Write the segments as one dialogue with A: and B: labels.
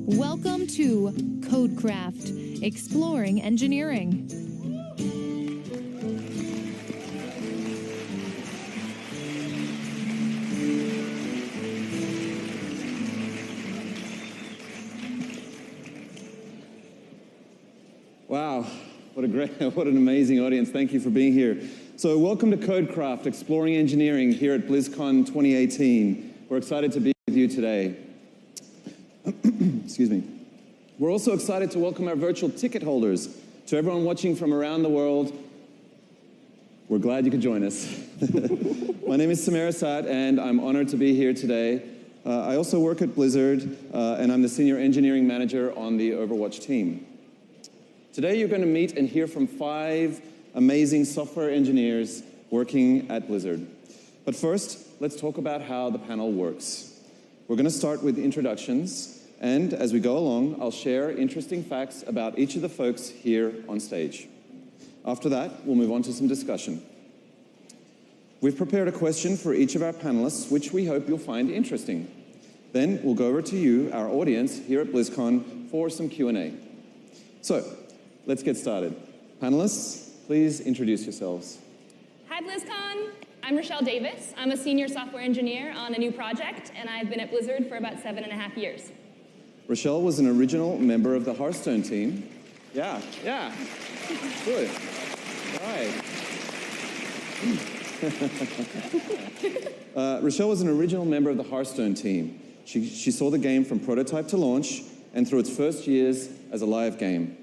A: Welcome to CodeCraft, Exploring Engineering.
B: Wow, what an amazing audience. Thank you for being here. So welcome to CodeCraft, Exploring Engineering here at Blizzcon 2018. We're excited to be with you today. Excuse me. We're also excited to welcome our virtual ticket holders. To everyone watching from around the world, we're glad you could join us. My name is Samir Assad, and I'm honored to be here today. I also work at Blizzard, and I'm the Senior Engineering Manager on the Overwatch team. Today, you're going to meet and hear from 5 amazing software engineers working at Blizzard. But first, let's talk about how the panel works. We're going to start with introductions, and as we go along, I'll share interesting facts about each of the folks here on stage. After that, we'll move on to some discussion. We've prepared a question for each of our panelists, which we hope you'll find interesting. Then we'll go over to you, our audience here at BlizzCon, for some Q&A. So, let's get started. Panelists, please introduce yourselves.
C: Hi, BlizzCon. I'm Rochelle Davis. I'm a senior software engineer on a new project, and I've been at Blizzard for about 7.5 years.
B: Rochelle was an original member of the Hearthstone team. Yeah. Good. All right. Rochelle was an original member of the Hearthstone team. She saw the game from prototype to launch and through its first years as a live game.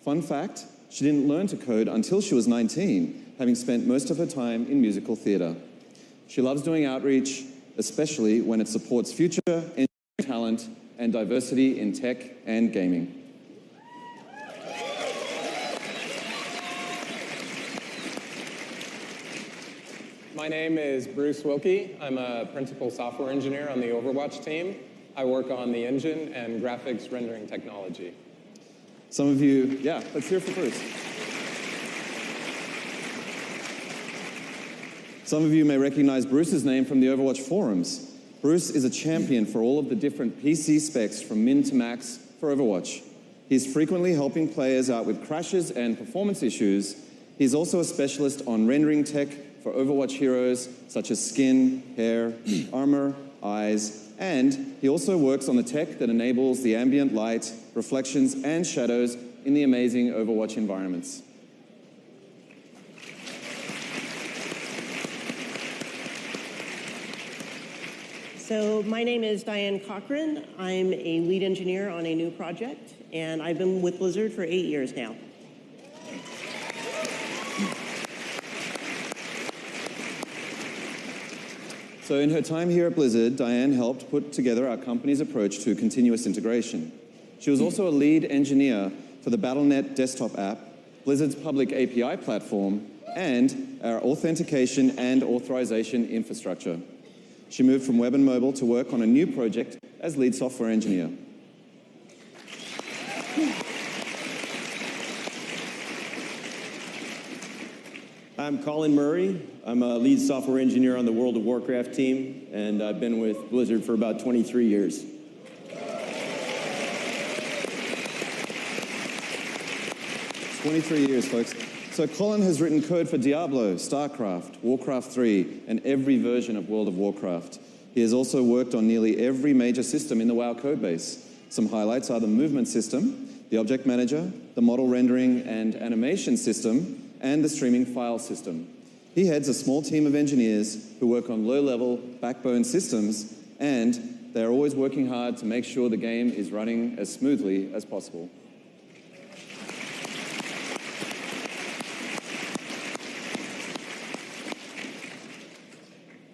B: Fun fact, she didn't learn to code until she was 19, having spent most of her time in musical theater. She loves doing outreach, especially when it supports future engineering talent and diversity in tech and gaming.
D: My name is Bruce Wilkie. I'm a principal software engineer on the Overwatch team. I work on the engine and graphics rendering technology.
B: Some of you, let's hear for Bruce. Some of you may recognize Bruce's name from the Overwatch forums. Bruce is a champion for all of the different PC specs from min to max for Overwatch. He's frequently helping players out with crashes and performance issues. He's also a specialist on rendering tech for Overwatch heroes such as skin, hair, armor, eyes, and he also works on the tech that enables the ambient light, reflections, and shadows in the amazing Overwatch environments.
E: So my name is Diane Cochran. I'm a lead engineer on a new project, and I've been with Blizzard for 8 years now.
B: So in her time here at Blizzard, Diane helped put together our company's approach to continuous integration. She was also a lead engineer for the Battle.net desktop app, Blizzard's public API platform, and our authentication and authorization infrastructure. She moved from web and mobile to work on a new project as lead software engineer.
F: I'm Colin Murray. I'm a lead software engineer on the World of Warcraft team, and I've been with Blizzard for about 23 years.
B: It's 23 years, folks. So Colin has written code for Diablo, StarCraft, Warcraft 3, and every version of World of Warcraft. He has also worked on nearly every major system in the WoW codebase. Some highlights are the movement system, the object manager, the model rendering and animation system, and the streaming file system. He heads a small team of engineers who work on low-level backbone systems, and they're always working hard to make sure the game is running as smoothly as possible.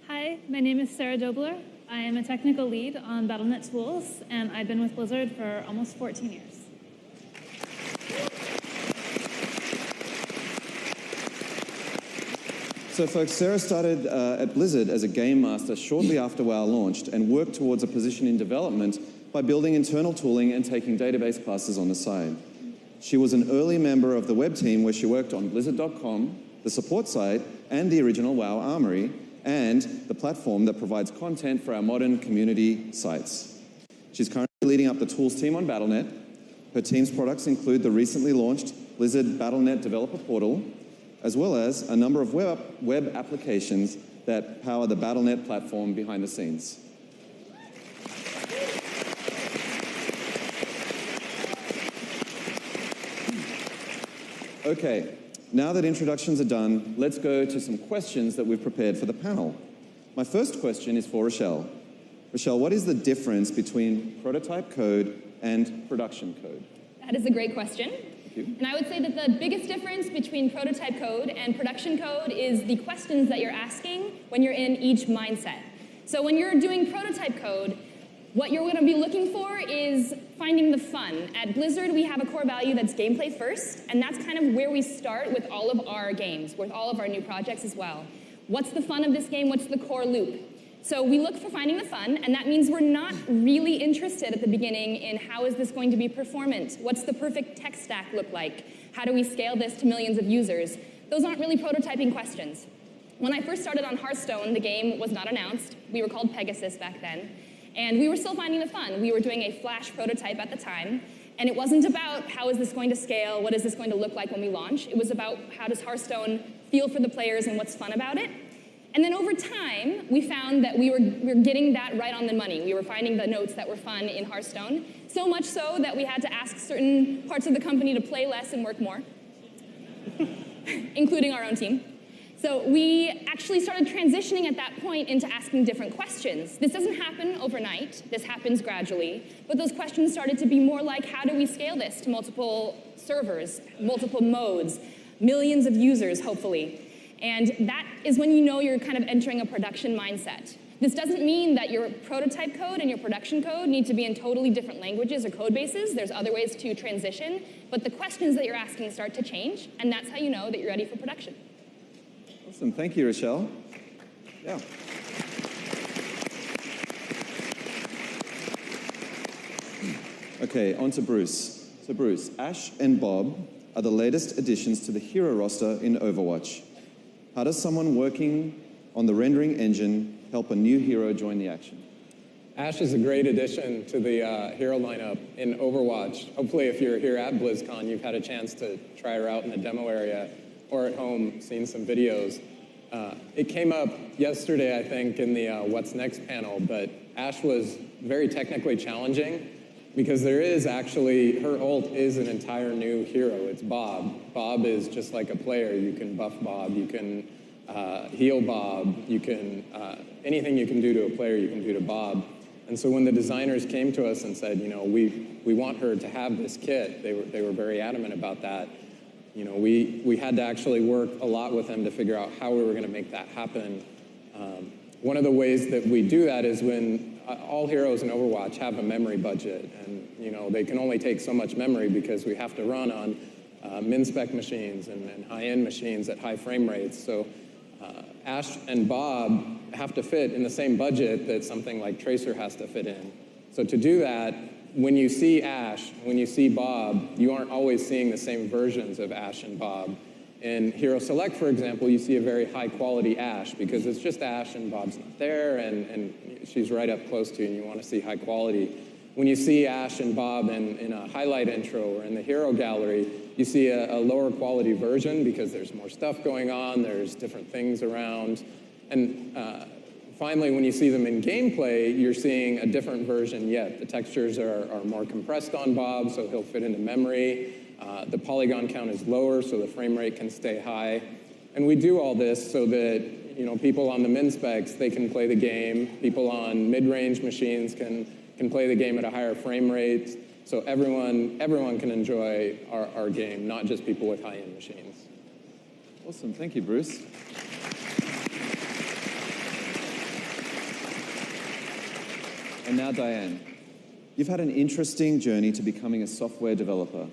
G: Hi, my name is Sarah Dobler. I am a technical lead on Battle.net tools, and I've been with Blizzard for almost 14 years.
B: So folks, Sarah started at Blizzard as a game master shortly after WoW launched and worked towards a position in development by building internal tooling and taking database classes on the side. She was an early member of the web team where she worked on Blizzard.com, the support side, and the original WoW Armory, and the platform that provides content for our modern community sites. She's currently leading up the tools team on Battle.net. Her team's products include the recently launched Blizzard Battle.net Developer Portal, as well as a number of web applications that power the Battle.net platform behind the scenes. Okay, now that introductions are done, let's go to some questions that we've prepared for the panel. My first question is for Rochelle. Rochelle, what is the difference between prototype code and production code?
C: That is a great question.
B: Thank you.
C: And I would say that the biggest difference between prototype code and production code is the questions that you're asking when you're in each mindset. So when you're doing prototype code, what you're going to be looking for is finding the fun. At Blizzard, we have a core value that's gameplay first, and that's kind of where we start with all of our games, with all of our new projects as well. What's the fun of this game? What's the core loop? So we look for finding the fun, and that means we're not really interested at the beginning in how is this going to be performant? What's the perfect tech stack look like? How do we scale this to millions of users? Those aren't really prototyping questions. When I first started on Hearthstone, the game was not announced. We were called Pegasus back then. And we were still finding the fun. We were doing a Flash prototype at the time, and it wasn't about how is this going to scale, what is this going to look like when we launch. It was about how does Hearthstone feel for the players and what's fun about it. And then over time, we found that we were getting that right on the money. We were finding the notes that were fun in Hearthstone, so much so that we had to ask certain parts of the company to play less and work more, including our own team. So we actually started transitioning at that point into asking different questions. This doesn't happen overnight. This happens gradually. But those questions started to be more like, how do we scale this to multiple servers, multiple modes, millions of users, hopefully? And that is when you know you're kind of entering a production mindset. This doesn't mean that your prototype code and your production code need to be in totally different languages or code bases. There's other ways to transition. But the questions that you're asking start to change, and that's how you know that you're ready for production.
B: Awesome, thank you, Rochelle. Yeah. Okay, on to Bruce. So Bruce, Ash and Bob are the latest additions to the hero roster in Overwatch. How does someone working on the rendering engine help a new hero join the action?
D: Ash is a great addition to the hero lineup in Overwatch. Hopefully, if you're here at Blizzcon, you've had a chance to try her out in the demo area or at home, seen some videos. It came up yesterday, I think, in the What's Next panel, but Ash was very technically challenging because there is actually, her ult is an entire new hero. It's Bob. Bob is just like a player. You can buff Bob, you can heal Bob, you can, anything you can do to a player, you can do to Bob. And so when the designers came to us and said, you know, we want her to have this kit, they were very adamant about that. You know, we had to actually work a lot with them to figure out how we were going to make that happen. One of the ways that we do that is when all heroes in Overwatch have a memory budget, and you know they can only take so much memory because we have to run on min-spec machines and high-end machines at high frame rates. So Ash and Bob have to fit in the same budget that something like Tracer has to fit in. So to do that, when you see Ash, when you see Bob, you aren't always seeing the same versions of Ash and Bob. In Hero Select, for example, you see a very high-quality Ash because it's just Ash and Bob's not there, and she's right up close to you, and you want to see high quality. When you see Ash and Bob in a highlight intro or in the hero gallery, you see a lower quality version because there's more stuff going on, there's different things around, and finally, when you see them in gameplay, you're seeing a different version yet. The textures are more compressed on Bob, so he'll fit into memory. The polygon count is lower, so the frame rate can stay high. And we do all this so that people on the min specs, they can play the game. People on mid-range machines can play the game at a higher frame rate. So everyone can enjoy our game, not just people with high-end machines.
B: Awesome, thank you, Bruce. And now, Diane, you've had an interesting journey to becoming a software developer.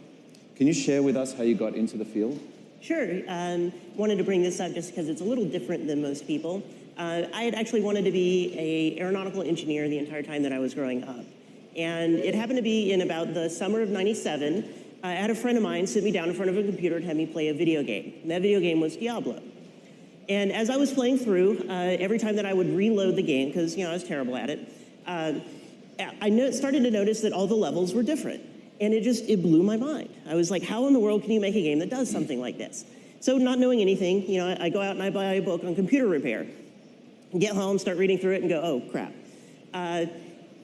B: Can you share with us how you got into the field?
E: Sure. Wanted to bring this up just because it's a little different than most people. I had actually wanted to be an aeronautical engineer the entire time that I was growing up. And it happened to be in about the summer of '97. I had a friend of mine sit me down in front of a computer and have me play a video game. And that video game was Diablo. And as I was playing through, every time that I would reload the game, because I was terrible at it, started to notice that all the levels were different. And it blew my mind. I was like, how in the world can you make a game that does something like this? So not knowing anything, I go out and I buy a book on computer repair. Get home, start reading through it, and go, oh, crap.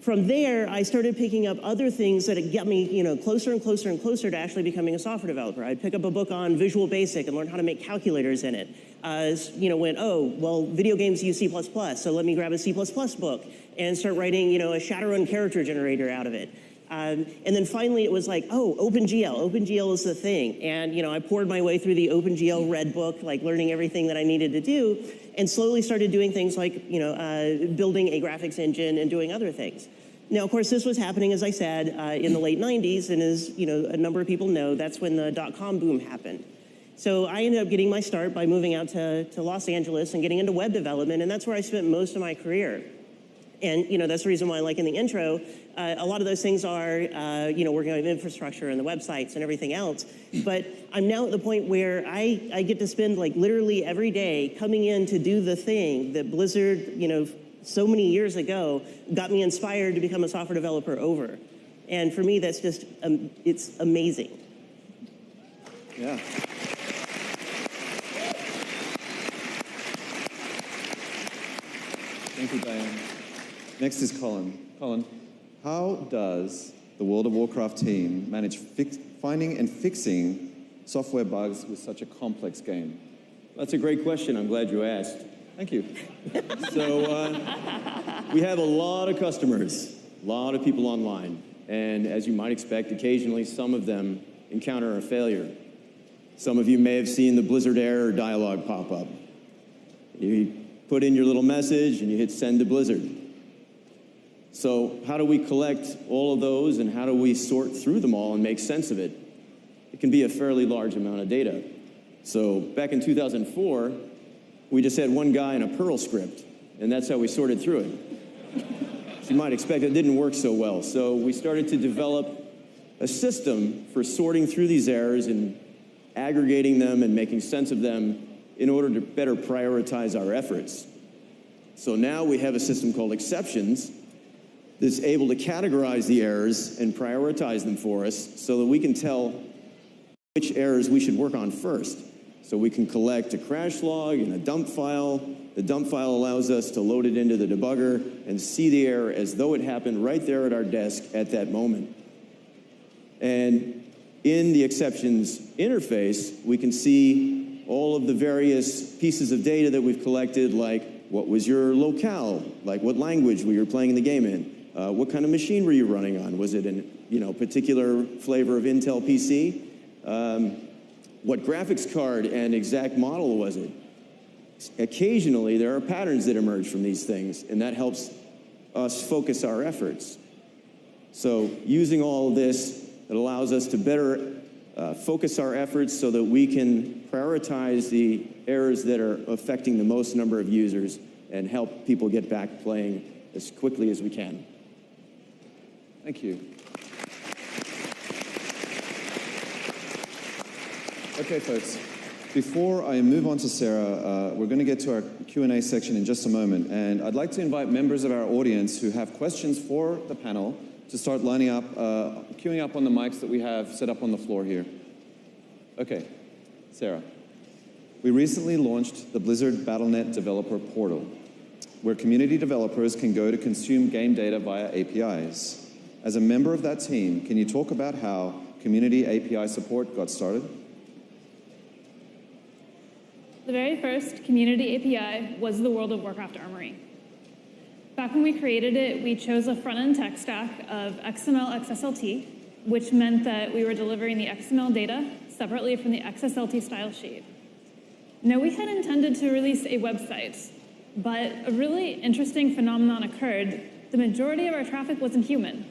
E: From there, I started picking up other things that got me, closer and closer and closer to actually becoming a software developer. I'd pick up a book on Visual Basic and learn how to make calculators in it. Went, oh, well, video games use C++, so let me grab a C++ book and start writing, a Shadowrun character generator out of it. And then finally it was like, oh, OpenGL. OpenGL is the thing. And, I poured my way through the OpenGL Red book, like learning everything that I needed to do, and slowly started doing things like, building a graphics engine and doing other things. Now, of course, this was happening, as I said, in the late 90s, and as, a number of people know, that's when the dot-com boom happened. So I ended up getting my start by moving out to Los Angeles and getting into web development, and that's where I spent most of my career. And that's the reason why, like in the intro, a lot of those things are, working on infrastructure and the websites and everything else. But I'm now at the point where I get to spend like literally every day coming in to do the thing that Blizzard, so many years ago got me inspired to become a software developer over. And for me, that's just, it's amazing.
B: Yeah. Thank you, Diane. Next is Colin. Colin, how does the World of Warcraft team manage finding and fixing software bugs with such a complex game?
F: That's a great question. I'm glad you asked.
B: Thank you.
F: So we have a lot of customers, a lot of people online. And as you might expect, occasionally some of them encounter a failure. Some of you may have seen the Blizzard error dialog pop up. You put in your little message and you hit send to Blizzard. So how do we collect all of those and how do we sort through them all and make sense of it? It can be a fairly large amount of data. So back in 2004, we just had one guy in a Perl script, and that's how we sorted through it. As you might expect, it didn't work so well. So we started to develop a system for sorting through these errors and aggregating them and making sense of them in order to better prioritize our efforts. So now we have a system called exceptions that's able to categorize the errors and prioritize them for us so that we can tell which errors we should work on first. So we can collect a crash log and a dump file. The dump file allows us to load it into the debugger and see the error as though it happened right there at our desk at that moment. And in the exceptions interface, we can see all of the various pieces of data that we've collected, like what was your locale, like what language were you playing the game in, what kind of machine were you running on? Was it a particular flavor of Intel PC? What graphics card and exact model was it? Occasionally, there are patterns that emerge from these things, and that helps us focus our efforts. So using all of this, it allows us to better focus our efforts so that we can prioritize the errors that are affecting the most number of users and help people get back playing as quickly as we can.
B: Thank you. Okay, folks. Before I move on to Sarah, we're going to get to our Q&A section in just a moment, and I'd like to invite members of our audience who have questions for the panel to start lining up, queuing up on the mics that we have set up on the floor here. Okay, Sarah. We recently launched the Blizzard Battle.net Developer Portal, where community developers can go to consume game data via APIs. As a member of that team, can you talk about how community API support got started?
G: The very first community API was the World of Warcraft Armory. Back when we created it, we chose a front-end tech stack of XML XSLT, which meant that we were delivering the XML data separately from the XSLT style sheet. Now, we had intended to release a website, but a really interesting phenomenon occurred. The majority of our traffic wasn't human.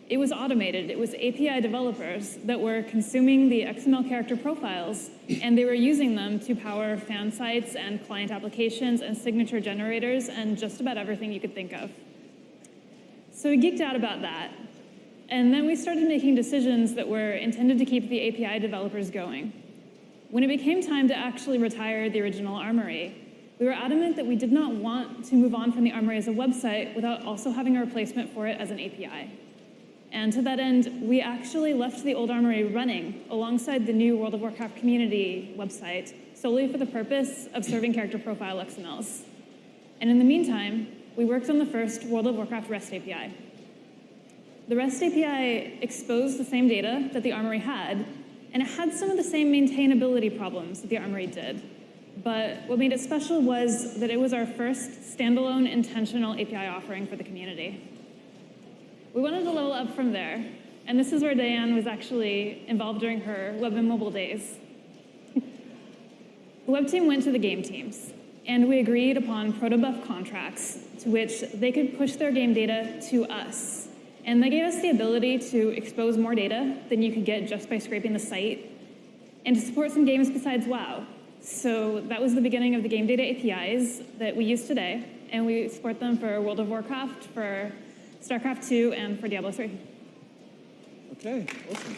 G: It was automated. It was API developers that were consuming the XML character profiles, and they were using them to power fan sites and client applications and signature generators and just about everything you could think of. So we geeked out about that. And then we started making decisions that were intended to keep the API developers going. When it became time to actually retire the original Armory, We were adamant that we did not want to move on from the Armory as a website without also having a replacement for it as an API. And to that end, we actually left the old Armory running alongside the new World of Warcraft community website solely for the purpose of serving character profile XMLs. And in the meantime, we worked on the first World of Warcraft REST API. The REST API exposed the same data that the Armory had, and it had some of the same maintainability problems that the Armory did. But what made it special was that it was our first standalone intentional API offering for the community. We wanted to level up from there, and this is where Diane was actually involved during her web and mobile days. The web team went to the game teams, and we agreed upon protobuf contracts to which they could push their game data to us. And they gave us the ability to expose more data than you could get just by scraping the site, and to support some games besides WoW. So that was the beginning of the game data APIs that we use today, and we support them for World of Warcraft, for StarCraft 2, and for Diablo 3.
B: Okay, awesome.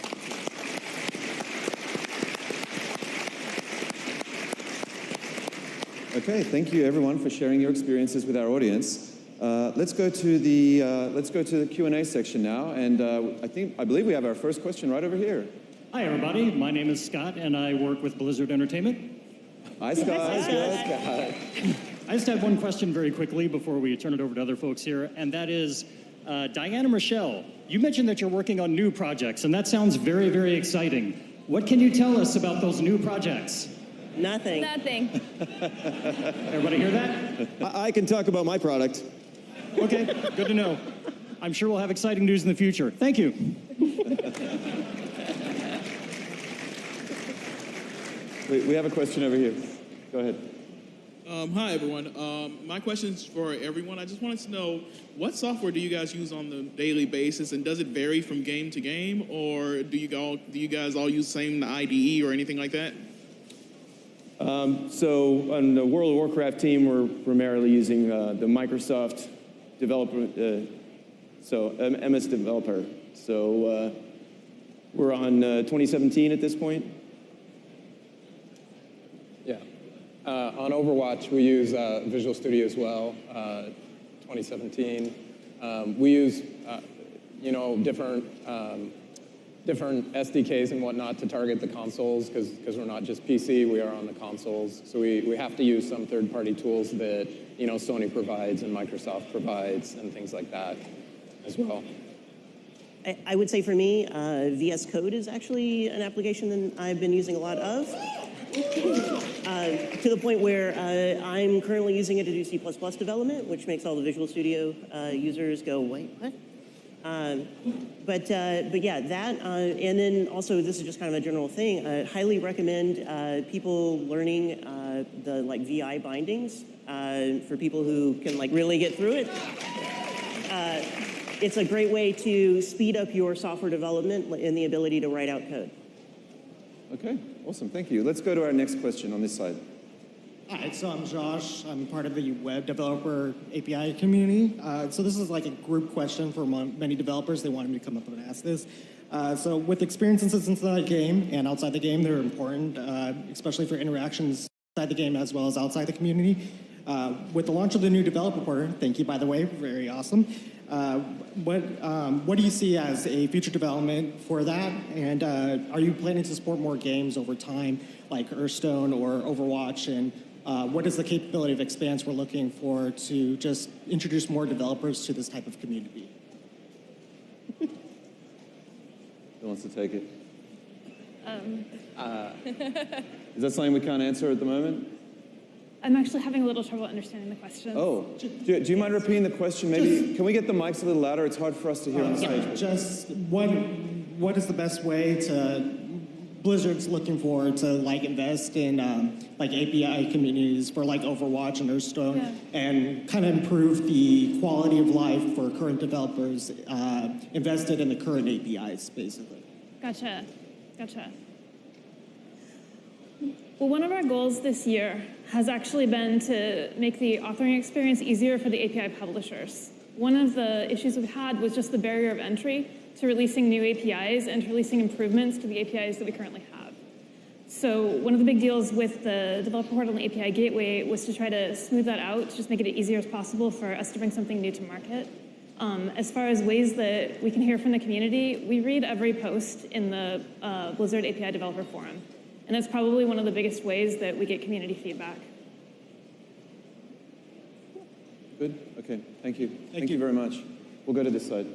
B: Okay, thank you everyone for sharing your experiences with our audience. Let's go to the Q&A section now, and I believe we have our first question right over here.
H: Hi everybody, my name is Scott, and I work with Blizzard Entertainment.
B: Hi Scott. Hi
H: Scott. I just have one question very quickly before we turn it over to other folks here, and that is, Diane and Rochelle, you mentioned that you're working on new projects, and that sounds very, very exciting. What can you tell us about those new projects?
E: Nothing.
C: Nothing.
H: Everybody hear that?
F: I can talk about my product.
H: Okay, good to know. I'm sure we'll have exciting news in the future. Thank you.
B: We have a question over here. Go ahead.
I: Hi, everyone. My question is for everyone. I just wanted to know, what software do you guys use on the daily basis, and does it vary from game to game, or do you guys all use the same IDE or anything like that?
F: So on the World of Warcraft team, we're primarily using the Microsoft developer, MS Developer. So we're on 2017 at this point.
D: Yeah. On Overwatch, we use Visual Studio as well, 2017. We use, different SDKs and whatnot to target the consoles, because we're not just PC, we are on the consoles. So we have to use some third-party tools that Sony provides and Microsoft provides and things like that as well.
E: I would say for me, VS Code is actually an application that I've been using a lot of. To the point where I'm currently using it to do C++ development, which makes all the Visual Studio users go, wait, what? But yeah, that, and then also this is just kind of a general thing. I highly recommend people learning the VI bindings for people who can really get through it. It's a great way to speed up your software development and the ability to write out code.
B: Okay, awesome, thank you. Let's go to our next question on this side.
J: Hi, so I'm Josh. I'm part of the web developer API community. So this is like a group question for many developers. They wanted me to come up and ask this. So with experiences inside the game and outside the game, they're important, especially for interactions inside the game as well as outside the community. With the launch of the new developer portal, thank you, by the way, very awesome. What do you see as a future development for that? And are you planning to support more games over time, like Hearthstone or Overwatch? And what is the capability of Expanse we're looking for to just introduce more developers to this type of community?
B: Who wants to take it? Is that something we can't answer at the moment?
G: I'm actually having a little trouble understanding the question.
B: Oh, do you mind repeating the question? Maybe, can we get the mics a little louder? It's hard for us to hear on stage.
J: Yeah, just what is the best way to Blizzard's looking for to invest in API communities for Overwatch and Hearthstone, and kind of improve the quality of life for current developers invested in the current APIs, basically.
G: Gotcha. Well, one of our goals this year has actually been to make the authoring experience easier for the API publishers. One of the issues we've had was just the barrier of entry to releasing new APIs and to releasing improvements to the APIs that we currently have. So one of the big deals with the developer portal and API gateway was to try to smooth that out, to just make it as easy as possible for us to bring something new to market. As far as ways that we can hear from the community, we read every post in the Blizzard API Developer Forum. And that's probably one of the biggest ways that we get community feedback.
B: Good? Okay, thank you. Thank you very much. We'll go to this side.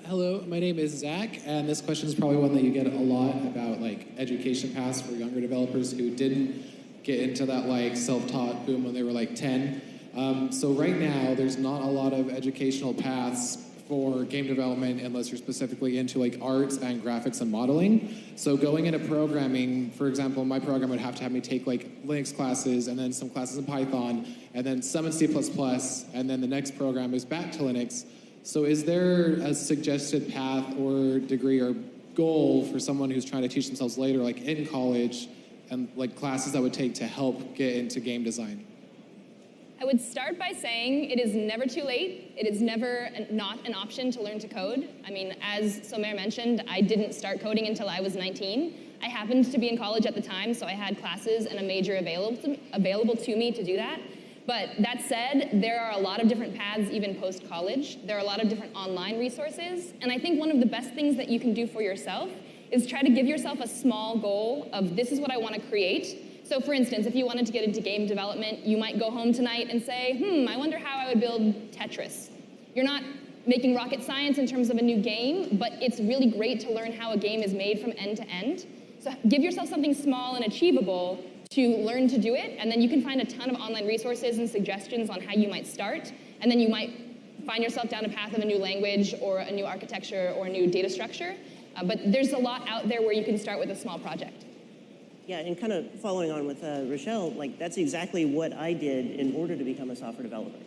K: Hello, my name is Zach, and this question is probably one that you get a lot about like education paths for younger developers who didn't get into that like self-taught boom when they were like 10. So right now, there's not a lot of educational paths for game development unless you're specifically into like arts and graphics and modeling. So going into programming, for example, my program would have to have me take like Linux classes and then some classes in Python and then some in C++, and then the next program is back to Linux. So is there a suggested path or degree or goal for someone who's trying to teach themselves later, like in college, and like classes that would take to help get into game design?
C: I would start by saying it is never too late. It is never not an option to learn to code. I mean, as Somer mentioned, I didn't start coding until I was 19. I happened to be in college at the time, so I had classes and a major available to me to do that. But that said, there are a lot of different paths even post-college. There are a lot of different online resources. And I think one of the best things that you can do for yourself is try to give yourself a small goal of this is what I want to create. So for instance, if you wanted to get into game development, you might go home tonight and say, I wonder how I would build Tetris. You're not making rocket science in terms of a new game, but it's really great to learn how a game is made from end to end. So give yourself something small and achievable to learn to do it, and then you can find a ton of online resources and suggestions on how you might start, and then you might find yourself down a path of a new language or a new architecture or a new data structure. But there's a lot out there where you can start with a small project.
E: Yeah, and kind of following on with Rochelle, like that's exactly what I did in order to become a software developer,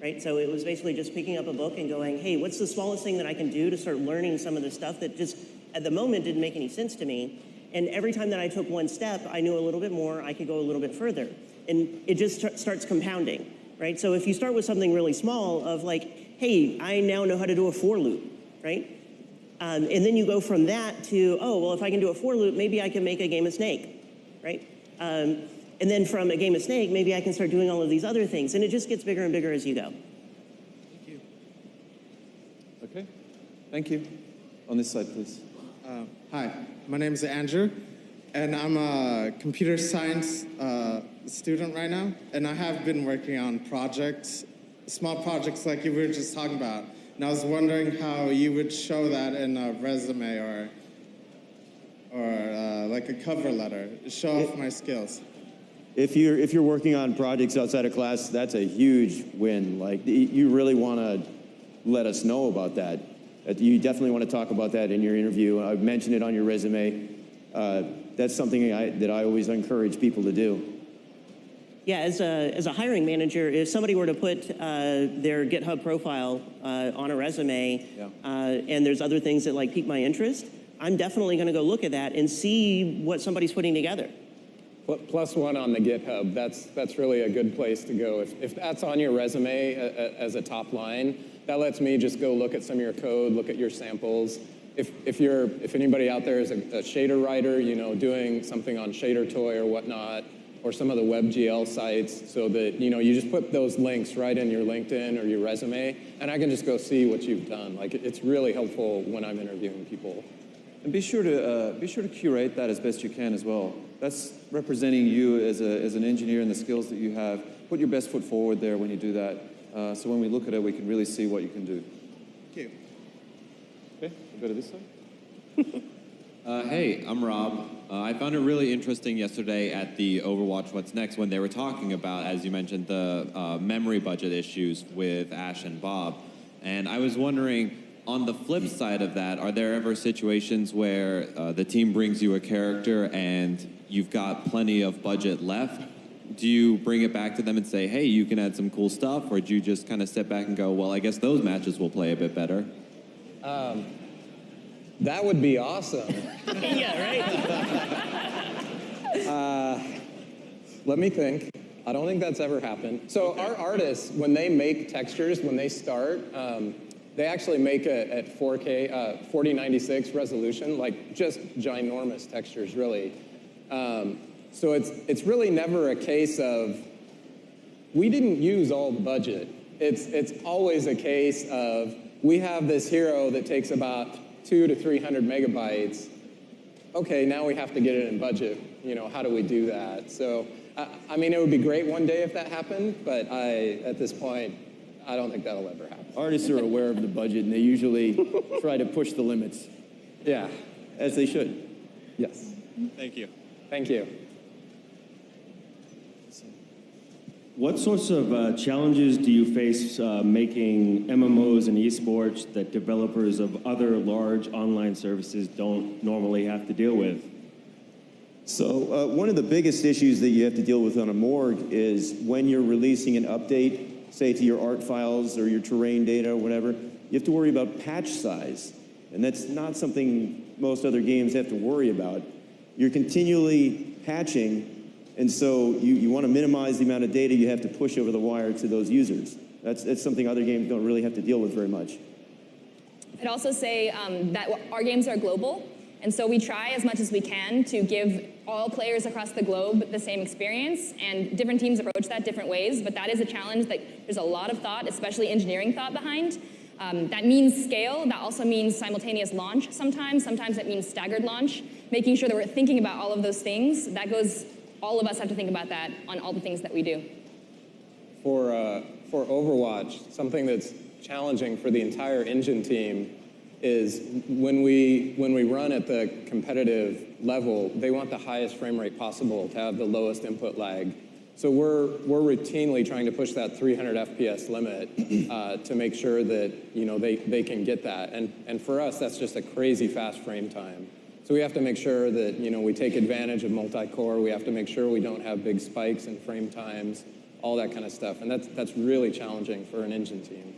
E: right? So it was basically just picking up a book and going, hey, what's the smallest thing that I can do to start learning some of the stuff that just at the moment didn't make any sense to me. And every time that I took one step, I knew a little bit more, I could go a little bit further. And it just starts compounding, right? So if you start with something really small of like, hey, I now know how to do a for loop, right? And then you go from that to, oh, well, if I can do a for loop, maybe I can make a game of Snake, right? And then from a game of Snake, maybe I can start doing all of these other things. And it just gets bigger and bigger as you go.
K: Thank you.
B: Okay, thank you. On this side, please.
L: Hi, my name is Andrew, and I'm a computer science student right now, and I have been working on projects, small projects like you were just talking about, and I was wondering how you would show that in a resume or like a cover letter, show off my skills.
F: If you're working on projects outside of class, that's a huge win. Like, you really want to let us know about that. You definitely want to talk about that in your interview. I've mentioned it on your resume. That's something that I always encourage people to do.
E: Yeah, as a hiring manager, if somebody were to put their GitHub profile on a resume, and there's other things that like pique my interest, I'm definitely going to go look at that and see what somebody's putting together.
D: +1 on the GitHub. That's really a good place to go. If that's on your resume as a top line, that lets me just go look at some of your code, look at your samples. If anybody out there is a shader writer, doing something on ShaderToy or whatnot, or some of the WebGL sites, so that you just put those links right in your LinkedIn or your resume, and I can just go see what you've done. Like, it's really helpful when I'm interviewing people.
B: And be sure to curate that as best you can as well. That's representing you as an engineer and the skills that you have. Put your best foot forward there when you do that. So when we look at it, we can really see what you can do.
L: Thank you.
B: Okay, we'll go to this side.
M: Hey, I'm Rob. I found it really interesting yesterday at the Overwatch What's Next when they were talking about, as you mentioned, the memory budget issues with Ash and Bob. And I was wondering, on the flip side of that, are there ever situations where the team brings you a character and you've got plenty of budget left? Do you bring it back to them and say, hey, you can add some cool stuff? Or do you just kind of step back and go, well, I guess those matches will play a bit better?
D: That would be awesome.
E: Yeah,
D: right? Let me think. I don't think that's ever happened. So our artists, when they make textures, when they start, They actually make it at 4K, 4096 resolution, like just ginormous textures, really. So it's really never a case of, we didn't use all the budget. It's always a case of, we have this hero that takes about 200 to 300 megabytes. Okay, now we have to get it in budget. You know, how do we do that? So, I mean, it would be great one day if that happened, but at this point, I don't think that'll ever happen.
F: Artists are aware of the budget, and they usually try to push the limits.
D: Yeah.
F: As they should.
D: Yes.
M: Thank you.
D: Thank you.
N: What sorts of challenges do you face making MMOs and esports that developers of other large online services don't normally have to deal with?
F: So one of the biggest issues that you have to deal with on a morgue is when you're releasing an update, say to your art files or your terrain data or whatever, you have to worry about patch size. And that's not something most other games have to worry about. You're continually patching, and so you want to minimize the amount of data you have to push over the wire to those users. That's something other games don't really have to deal with very much.
C: I'd also say that our games are global, and so we try as much as we can to give all players across the globe the same experience, and different teams approach that different ways, but that is a challenge that there's a lot of thought, especially engineering thought behind. That means scale. That also means simultaneous launch sometimes. Sometimes it means staggered launch. Making sure that we're thinking about all of those things, all of us have to think about that on all the things that we do.
D: For Overwatch, something that's challenging for the entire engine team is when we run at the competitive level, they want the highest frame rate possible to have the lowest input lag. So we're routinely trying to push that 300 FPS limit to make sure that they can get that. And for us, that's just a crazy fast frame time. So we have to make sure that we take advantage of multi-core. We have to make sure we don't have big spikes in frame times, all that kind of stuff. And that's really challenging for an engine team.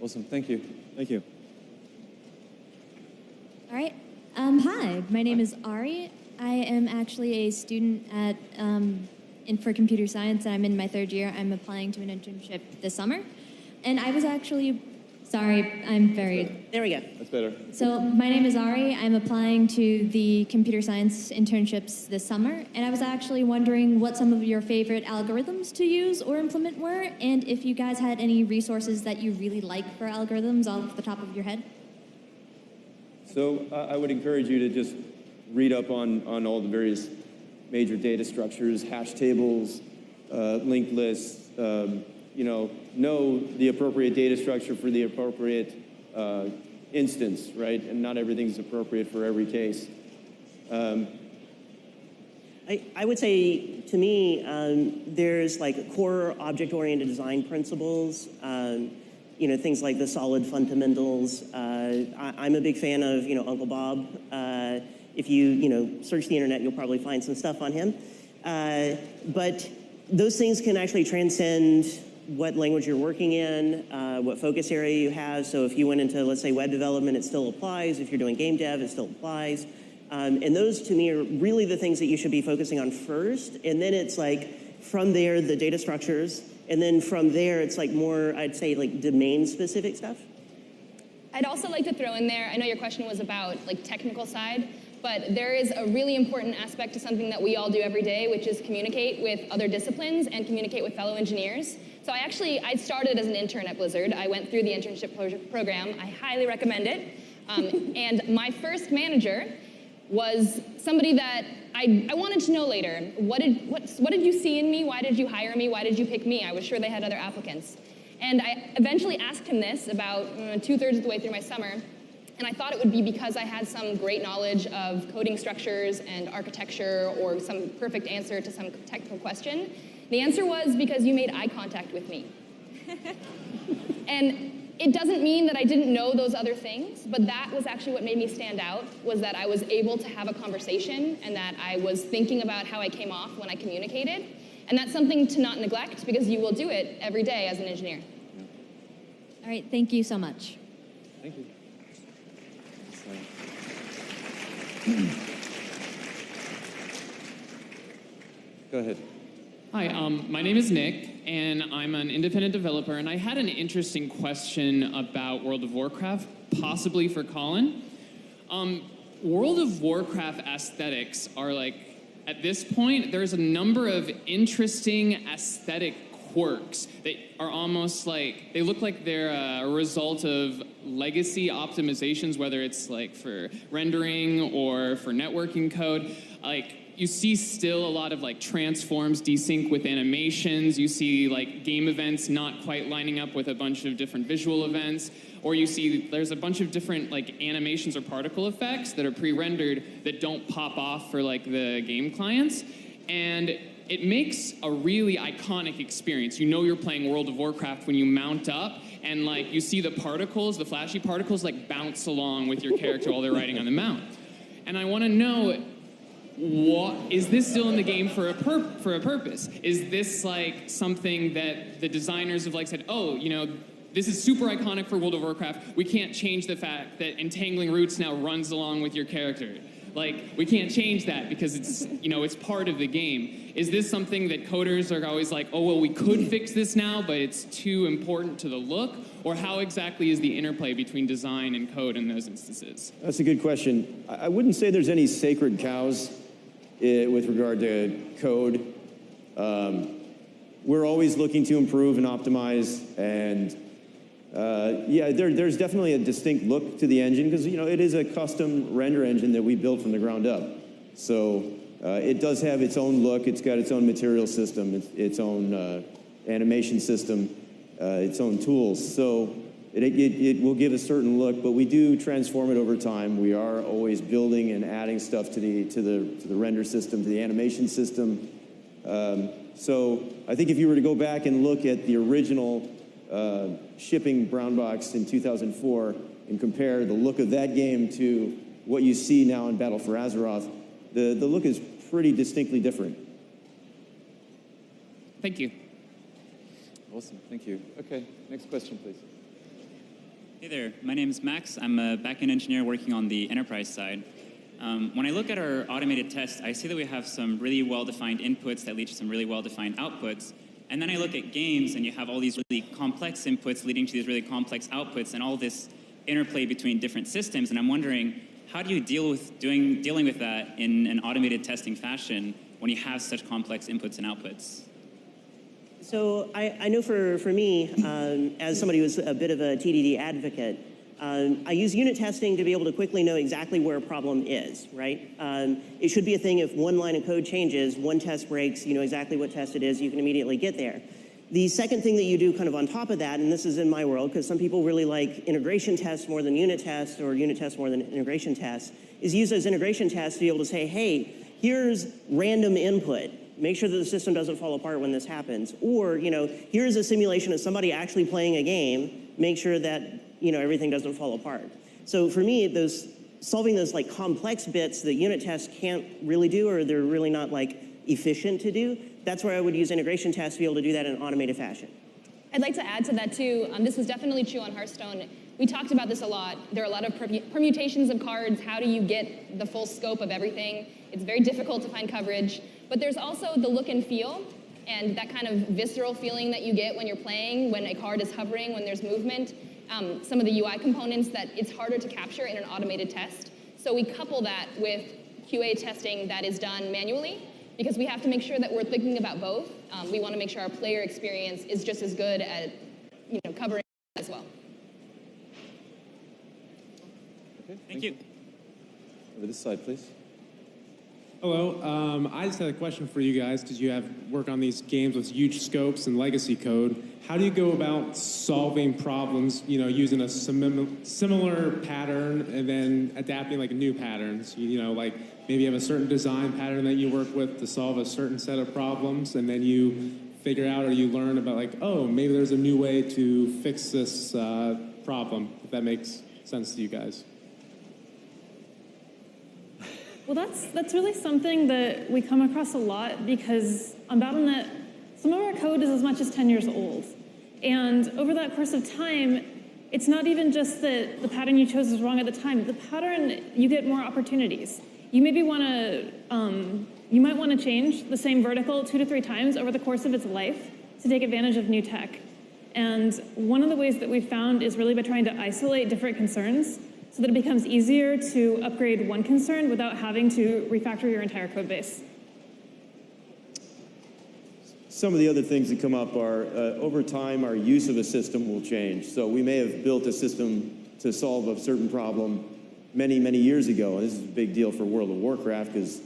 B: Awesome, thank you.
F: Thank you.
O: All right. Hi, my name is Ari. I am actually a student for computer science, and I'm in my third year. I'm applying to an internship this summer. And I was actually, sorry, I'm very...
E: There we go.
B: That's better.
O: So my name is Ari. I'm applying to the computer science internships this summer. And I was actually wondering what some of your favorite algorithms to use or implement were, and if you guys had any resources that you really like for algorithms off the top of your head.
F: So I would encourage you to just read up on all the various major data structures, hash tables, linked lists, know the appropriate data structure for the appropriate instance, right? And not everything's appropriate for every case.
E: I would say, to me, there's like core object-oriented design principles, things like the solid fundamentals. I'm a big fan of, Uncle Bob. If you, search the internet, you'll probably find some stuff on him. But those things can actually transcend what language you're working in, what focus area you have. So if you went into, let's say, web development, it still applies. If you're doing game dev, it still applies. And those, to me, are really the things that you should be focusing on first. And then it's like, from there, the data structures. And then from there, it's like more, I'd say, like domain-specific stuff.
C: I'd also like to throw in there, I know your question was about like technical side, but there is a really important aspect to something that we all do every day, which is communicate with other disciplines and communicate with fellow engineers. So I started as an intern at Blizzard. I went through the internship program. I highly recommend it. And my first manager was somebody that I wanted to know later. What did you see in me? Why did you hire me? Why did you pick me? I was sure they had other applicants. And I eventually asked him this about 2/3 of the way through my summer. And I thought it would be because I had some great knowledge of coding structures and architecture or some perfect answer to some technical question. The answer was because you made eye contact with me. And it doesn't mean that I didn't know those other things, but that was actually what made me stand out, was that I was able to have a conversation and that I was thinking about how I came off when I communicated. And that's something to not neglect because you will do it every day as an engineer.
O: All right, thank you so much.
B: Thank you.
P: Go ahead. Hi, my name is Nick, and I'm an independent developer, and I had an interesting question about World of Warcraft, possibly for Colin. World of Warcraft aesthetics are like, at this point, there's a number of interesting aesthetic quirks that are almost like, they look like they're a result of legacy optimizations, whether it's like for rendering or for networking code. Like, you see still a lot of like transforms desync with animations. You see like game events not quite lining up with a bunch of different visual events. Or you see there's a bunch of different like animations or particle effects that are pre-rendered that don't pop off for like the game clients. And it makes a really iconic experience. You know you're playing World of Warcraft when you mount up and like you see the particles, the flashy particles, like bounce along with your character while they're riding on the mount. And I want to know, what is this still in the game for a purpose? Is this like something that the designers have like said, oh, you know, this is super iconic for World of Warcraft. We can't change the fact that entangling roots now runs along with your character. Like, we can't change that because it's, you know, it's part of the game. Is this something that coders are always like, oh, well, we could fix this now, but it's too important to the look? Or how exactly is the interplay between design and code in those instances?
F: That's a good question. I wouldn't say there's any sacred cows with regard to code. We're always looking to improve and optimize, and yeah, there's definitely a distinct look to the engine because, you know, it is a custom render engine that we built from the ground up. So it does have its own look. It's got its own material system, its own animation system, its own tools. So it will give a certain look, but we do transform it over time. We are always building and adding stuff to the render system, to the animation system. So I think if you were to go back and look at the original shipping brown box in 2004 and compare the look of that game to what you see now in Battle for Azeroth, the look is pretty distinctly different.
P: Thank you.
B: Awesome, thank you. Okay, next question, please.
Q: Hey there, my name is Max. I'm a backend engineer working on the enterprise side. When I look at our automated tests, I see that we have some really well-defined inputs that lead to some really well-defined outputs. And then I look at games, and you have all these really complex inputs leading to these really complex outputs, and all this interplay between different systems. And I'm wondering, how do you deal with dealing with that in an automated testing fashion when you have such complex inputs and outputs?
E: So I know for me, as somebody who's a bit of a TDD advocate, I use unit testing to be able to quickly know exactly where a problem is, right? It should be a thing if one line of code changes, one test breaks, you know exactly what test it is, you can immediately get there. The second thing that you do kind of on top of that, and this is in my world, because some people really like integration tests more than unit tests, or unit tests more than integration tests, is use those integration tests to be able to say, hey, here's random input. Make sure that the system doesn't fall apart when this happens. Or, you know, here's a simulation of somebody actually playing a game. Make sure that, you know, everything doesn't fall apart. So for me, solving those like complex bits that unit tests can't really do, or they're really not like efficient to do, that's where I would use integration tests to be able to do that in an automated fashion.
C: I'd like to add to that too. This was definitely true on Hearthstone. We talked about this a lot. There are a lot of permutations of cards. How do you get the full scope of everything? It's very difficult to find coverage. But there's also the look and feel, and that kind of visceral feeling that you get when you're playing, when a card is hovering, when there's movement. Some of the UI components that it's harder to capture in an automated test. So we couple that with QA testing that is done manually, because we have to make sure that we're thinking about both. We want to make sure our player experience is just as good at, you know, covering as well.
B: Okay,
Q: Thank you.
B: Over this side, please.
R: Hello, I just had a question for you guys, because you have work on these games with huge scopes and legacy code. How do you go about solving problems, you know, using a similar pattern and then adapting like new patterns? You know, like maybe you have a certain design pattern that you work with to solve a certain set of problems, and then you figure out or you learn about like, oh, maybe there's a new way to fix this problem, if that makes sense to you guys.
G: Well, that's really something that we come across a lot, because on Battle.net, some of our code is as much as 10 years old. And over that course of time, it's not even just that the pattern you chose was wrong at the time. The pattern, you get more opportunities. You maybe want to, you might want to change the same vertical 2 to 3 times over the course of its life. to take advantage of new tech. And one of the ways that we've found is really by trying to isolate different concerns so that it becomes easier to upgrade one concern without having to refactor your entire code base.
F: Some of the other things that come up are, over time, our use of a system will change. So we may have built a system to solve a certain problem many, many years ago. And this is a big deal for World of Warcraft because,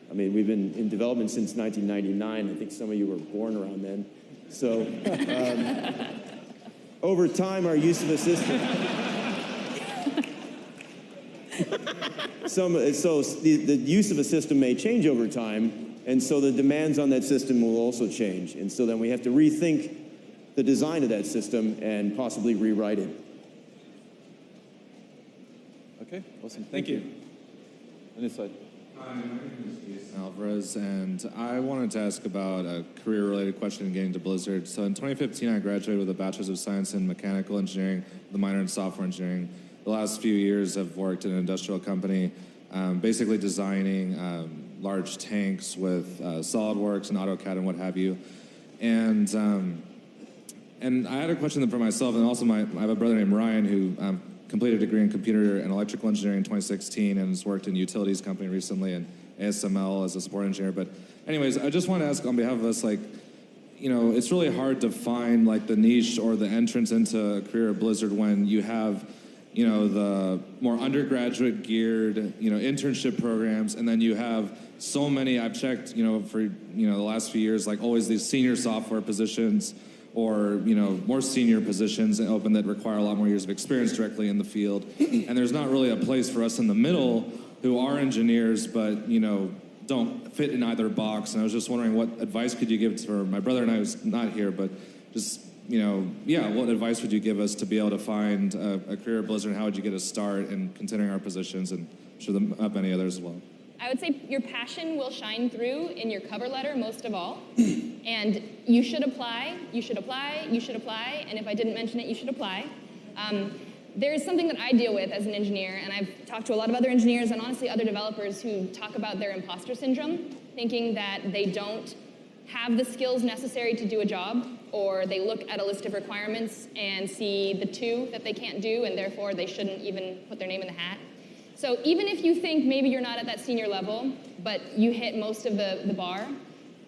F: I mean, we've been in development since 1999. I think some of you were born around then. So over time, our use of a system... so the use of a system may change over time, and so the demands on that system will also change. And so then we have to rethink the design of that system and possibly rewrite it.
B: Okay, awesome. Thank you. On this side.
S: Hi, my name is Jason Alvarez, and I wanted to ask about a career-related question in getting to Blizzard. So in 2015, I graduated with a Bachelor's of Science in Mechanical Engineering, with a minor in Software Engineering. The last few years, I've worked in an industrial company, basically designing large tanks with SolidWorks and AutoCAD and what have you. And I had a question for myself, and also I have a brother named Ryan who completed a degree in computer and electrical engineering in 2016 and has worked in a utilities company recently and ASML as a support engineer. But anyways, I just want to ask on behalf of us, like, you know, it's really hard to find like the niche or the entrance into a career at Blizzard when you have, you know, the more undergraduate geared, you know, internship programs, and then you have so many, I've checked, you know, for, you know, the last few years, like always these senior software positions or, you know, more senior positions open that require a lot more years of experience directly in the field. And there's not really a place for us in the middle who are engineers, but, you know, don't fit in either box. And I was just wondering, what advice could you give for my brother and I, who's not here, but just, you know, yeah, what advice would you give us to be able to find a career at Blizzard, and how would you get a start in considering our positions, and I'm sure there are many others as well?
C: I would say your passion will shine through in your cover letter most of all. And you should apply, you should apply, you should apply, and if I didn't mention it, you should apply. There's something that I deal with as an engineer, and I've talked to a lot of other engineers and honestly other developers who talk about their imposter syndrome, thinking that they don't have the skills necessary to do a job, or they look at a list of requirements and see the two that they can't do, and therefore they shouldn't even put their name in the hat. So even if you think maybe you're not at that senior level, but you hit most of the bar,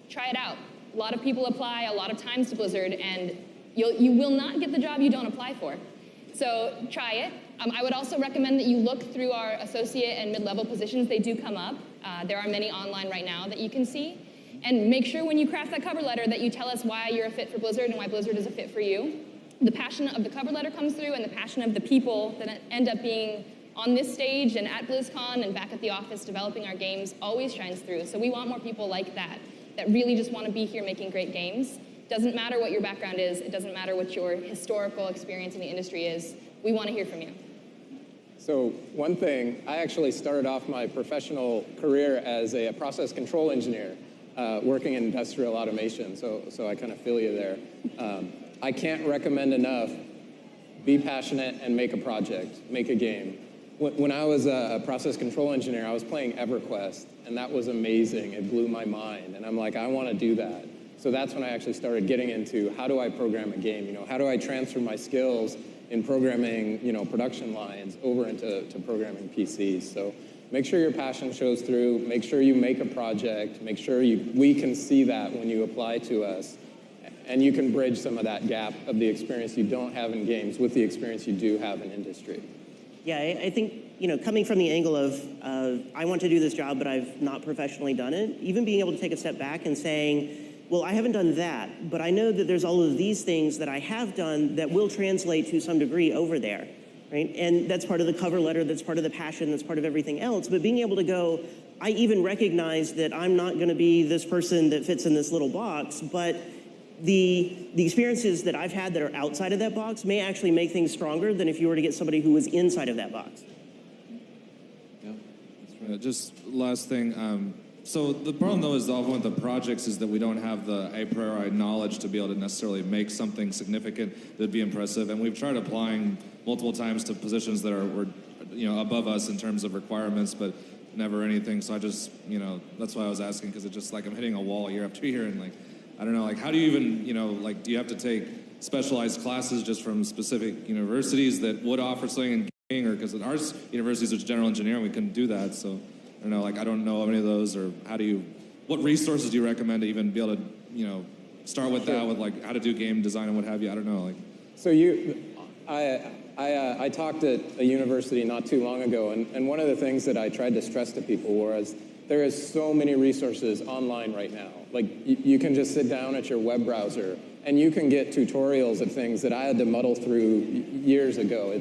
C: try it out. A lot of people apply a lot of times to Blizzard, and you will not get the job you don't apply for. So try it. I would also recommend that you look through our associate and mid-level positions. They do come up. There are many online right now that you can see. And make sure when you craft that cover letter that you tell us why you're a fit for Blizzard and why Blizzard is a fit for you. The passion of the cover letter comes through, and the passion of the people that end up being on this stage and at BlizzCon and back at the office developing our games always shines through. So we want more people like that really just want to be here making great games. Doesn't matter what your background is. It doesn't matter what your historical experience in the industry is. We want to hear from you.
D: So one thing, I actually started off my professional career as a process control engineer, working in industrial automation, so I kind of feel you there. I can't recommend enough, be passionate and make a project, make a game. When I was a process control engineer, I was playing EverQuest, and that was amazing. It blew my mind, and I'm like, I want to do that. So that's when I actually started getting into how do I program a game? You know, how do I transfer my skills in programming, you know, production lines over into programming PCs? So make sure your passion shows through. Make sure you make a project. Make sure we can see that when you apply to us, and you can bridge some of that gap of the experience you don't have in games with the experience you do have in industry.
E: Yeah, I think, you know, coming from the angle of I want to do this job, but I've not professionally done it, even being able to take a step back and saying, well, I haven't done that, but I know that there's all of these things that I have done that will translate to some degree over there, right? And that's part of the cover letter, that's part of the passion, that's part of everything else. But being able to go, I even recognize that I'm not going to be this person that fits in this little box, but the experiences that I've had that are outside of that box may actually make things stronger than if you were to get somebody who was inside of that box.
S: Yeah, that's right. Just last thing. So the problem, though, is often with the projects is that we don't have the a priori knowledge to be able to necessarily make something significant that'd be impressive. And we've tried applying multiple times to positions that were, you know, above us in terms of requirements, but never anything. So I just, you know, that's why I was asking, because it's just like I'm hitting a wall year after year, and like, I don't know, like how do you even, like do you have to take specialized classes just from specific universities that would offer something in gaming, or because our universities are general engineering, we couldn't do that. So I don't know, like I don't know any of those, or what resources do you recommend to even be able to, start with that, with like how to do game design and what have you? I don't know, like.
D: So I talked at a university not too long ago, and one of the things that I tried to stress to people was there is so many resources online right now. Like you can just sit down at your web browser and you can get tutorials of things that I had to muddle through years ago.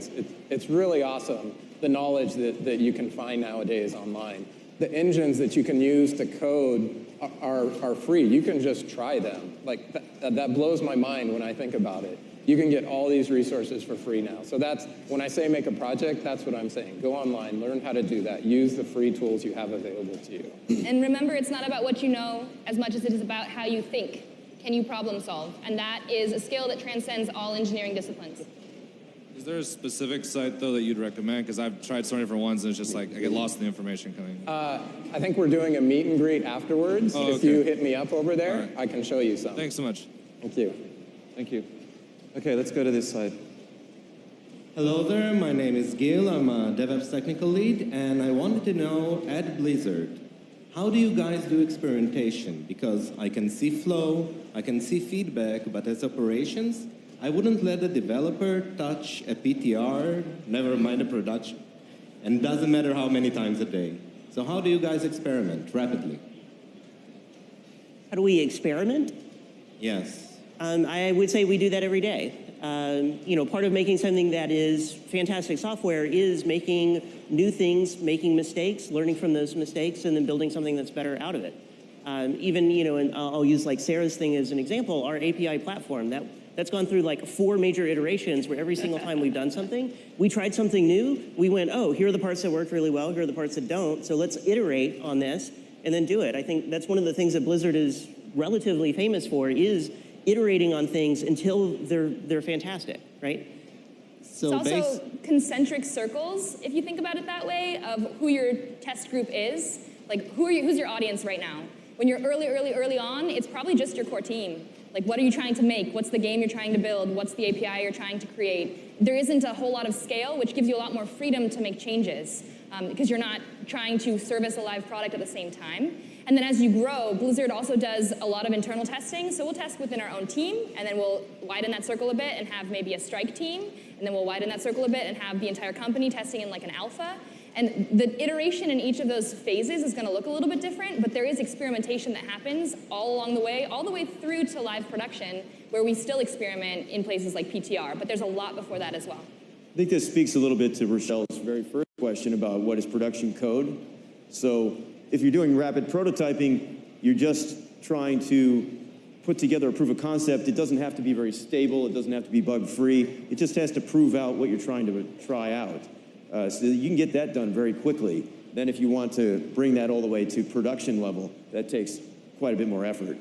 D: It's really awesome, the knowledge that you can find nowadays online. The engines that you can use to code are free. You can just try them. Like that blows my mind when I think about it. You can get all these resources for free now. So that's, when I say make a project, that's what I'm saying. Go online, learn how to do that. Use the free tools you have available to you.
C: And remember, it's not about what you know as much as it is about how you think. Can you problem solve? And that is a skill that transcends all engineering disciplines.
S: Is there a specific site, though, that you'd recommend? Because I've tried so many different ones, and it's just like I get lost in the information coming.
D: I think we're doing a meet and greet afterwards.
S: Oh,
D: if you hit me up over there,
S: right.
D: I can show you some.
S: Thanks so much.
D: Thank you.
B: Thank you. Okay, let's go to this side.
T: Hello there, my name is Gil. I'm a DevOps technical lead, and I wanted to know, at Blizzard, how do you guys do experimentation? Because I can see flow, I can see feedback, but as operations, I wouldn't let a developer touch a PTR, never mind a production. And doesn't matter how many times a day. So how do you guys experiment rapidly?
E: How do we experiment?
T: Yes.
E: I would say we do that every day. Part of making something that is fantastic software is making new things, making mistakes, learning from those mistakes, and then building something that's better out of it. And I'll use like Sarah's thing as an example, our API platform, that's gone through like 4 major iterations where every single time we've done something, we tried something new, we went, oh, here are the parts that work really well, here are the parts that don't, so let's iterate on this and then do it. I think that's one of the things that Blizzard is relatively famous for, is iterating on things until they're fantastic, right?
C: So it's also concentric circles, if you think about it that way, of who your test group is. Like, who's your audience right now? When you're early on, it's probably just your core team. Like, what are you trying to make? What's the game you're trying to build? What's the API you're trying to create? There isn't a whole lot of scale, which gives you a lot more freedom to make changes, because you're not trying to service a live product at the same time. And then as you grow, Blizzard also does a lot of internal testing. So we'll test within our own team, and then we'll widen that circle a bit and have maybe a strike team. And then we'll widen that circle a bit and have the entire company testing in like an alpha. And the iteration in each of those phases is going to look a little bit different, but there is experimentation that happens all along the way through to live production, where we still experiment in places like PTR. But there's a lot before that as well.
N: I think this speaks a little bit to Rochelle's very first question about what is production code. So if you're doing rapid prototyping, you're just trying to put together a proof of concept. It doesn't have to be very stable. It doesn't have to be bug-free. It just has to prove out what you're trying to try out. So you can get that done very quickly. Then if you want to bring that all the way to production level, that takes quite a bit more effort.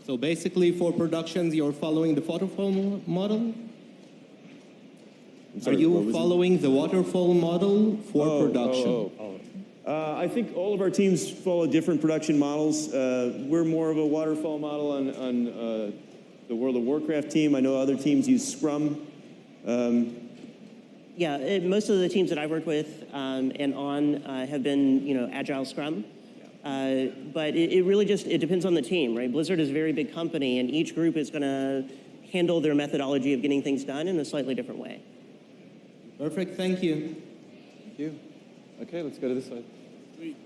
T: So basically for productions, you're following the waterfall model? Are you following the waterfall model for production?
N: I think all of our teams follow different production models. We're more of a waterfall model on the World of Warcraft team. I know other teams use Scrum.
E: Yeah, most of the teams that I've worked with and on have been, Agile Scrum. But it really just, it depends on the team, right? Blizzard is a very big company, and each group is going to handle their methodology of getting things done in a slightly different way.
T: Perfect, thank you.
B: Thank you. Okay, let's go to this side.
U: Sweet.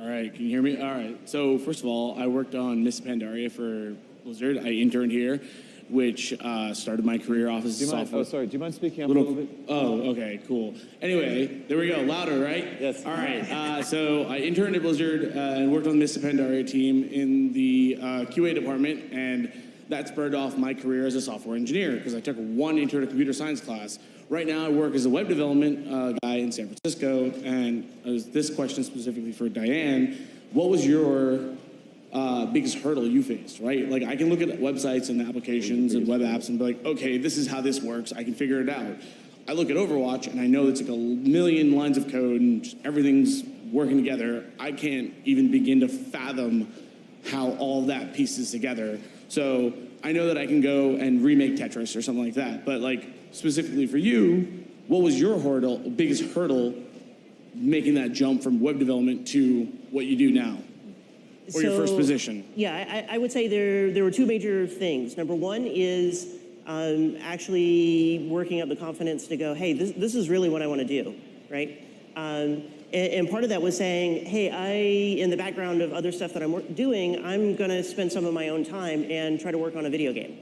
U: All right, can you hear me? All right, so first of all, I worked on Miss Pandaria for Blizzard. I interned here, which started my career off as a software.
B: Do you mind speaking up a little bit?
U: Oh, okay, cool. Anyway, there we go, louder, right?
B: Yes.
U: All right, so I interned at Blizzard and worked on the Miss Pandaria team in the QA department, and that spurred off my career as a software engineer, because I took one intro to computer science class. Right now, I work as a web development guy in San Francisco, and this question specifically for Diane, what was your biggest hurdle you faced, right? Like, I can look at websites and applications and web apps and be like, okay, this is how this works, I can figure it out. I look at Overwatch, and I know it's like a million lines of code, and just everything's working together. I can't even begin to fathom how all that pieces together. So I know that I can go and remake Tetris or something like that, but like specifically for you, what was your biggest hurdle making that jump from web development to what you do now? Or your first position?
E: Yeah, I would say there were two major things. Number one is actually working up the confidence to go, hey, this is really what I want to do, right? And part of that was saying, hey, in the background of other stuff that I'm doing, I'm going to spend some of my own time and try to work on a video game.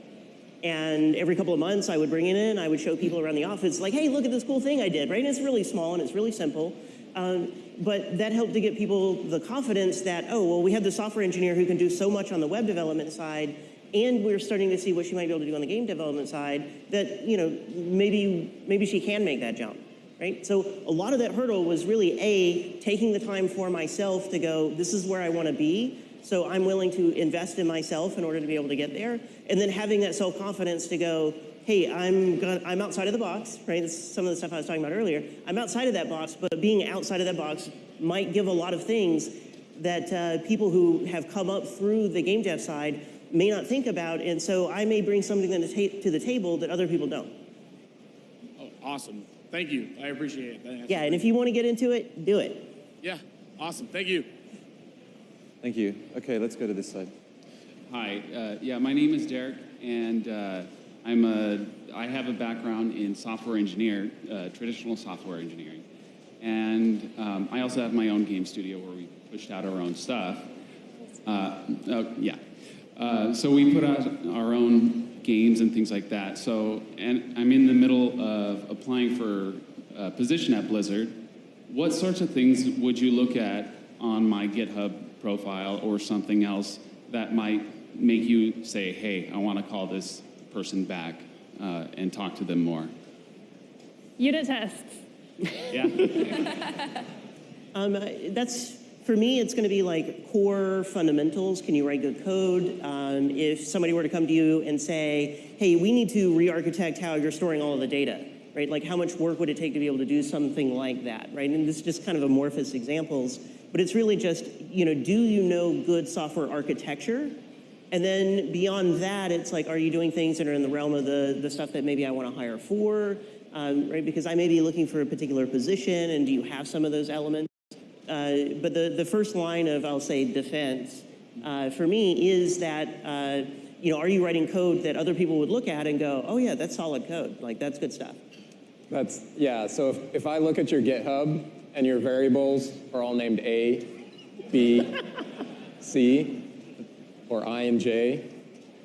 E: And every couple of months, I would bring it in, I would show people around the office, like, hey, look at this cool thing I did, right? And it's really small and it's really simple. But that helped to get people the confidence that, oh, well, we have the software engineer who can do so much on the web development side, and we're starting to see what she might be able to do on the game development side, that, you know, maybe she can make that jump, right? So a lot of that hurdle was really, taking the time for myself to go, this is where I want to be, so I'm willing to invest in myself in order to be able to get there, and then having that self-confidence to go, hey, I'm outside of the box, right? This is some of the stuff I was talking about earlier. I'm outside of that box, but being outside of that box might give a lot of things that people who have come up through the game dev side may not think about, and so I may bring something to the table that other people don't.
U: Oh, awesome. Thank you. I appreciate it.
E: Yeah, and if you want to get into it, do it.
U: Yeah, awesome. Thank you.
B: Thank you. Okay, let's go to this side.
A: Hi. Yeah, my name is Derek, and I have a background in software engineer, traditional software engineering. And I also have my own game studio where we pushed out our own stuff. So we put out our own games and things like that. So, and I'm in the middle of applying for a position at Blizzard. What sorts of things would you look at on my GitHub profile or something else that might make you say, hey, I want to call this person back and talk to them more?
G: Unit tests.
A: Yeah.
E: That's, for me, it's going to be like core fundamentals. Can you write good code? If somebody were to come to you and say, hey, we need to re-architect how you're storing all of the data, right? Like, how much work would it take to be able to do something like that, right? And this is just kind of amorphous examples, but it's really just, you know, do you know good software architecture? And then beyond that, it's like, are you doing things that are in the realm of the stuff that maybe I want to hire for, right? Because I may be looking for a particular position, and do you have some of those elements? But the first line of, I'll say, defense for me is that, you know, are you writing code that other people would look at and go, oh yeah, that's solid code, like that's good stuff.
D: Yeah, so if I look at your GitHub and your variables are all named A, B, C, or I and J,